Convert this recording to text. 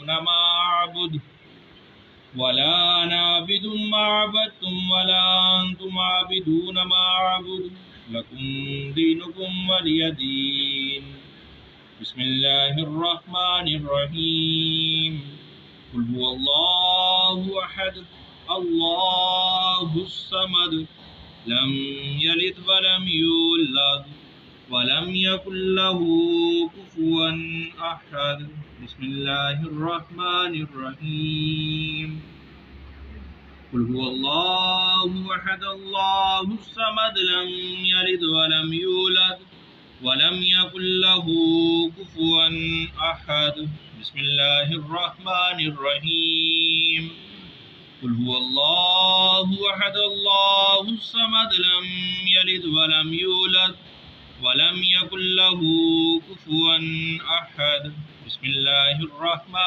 ما أعبد ولا أنا عابد ما عبدتم ولا أنتم عابدون ما أعبد لكم دينكم ولي دين بسم الله الرحمن الرحيم قل هو الله أحد الله الصمد لم يلد ولم يولد ولم يكن له كفوا أحد بسم الله الرحمن الرحيم قل هو الله أحد الله الصمد لم يلد ولم يولد ولم يكن له كفوا أحد بسم الله الرحمن الرحيم قل هو الله أحد الله الصمد لم يلد ولم يولد ولم يكن له كفوا أحد بسم الله الرحمن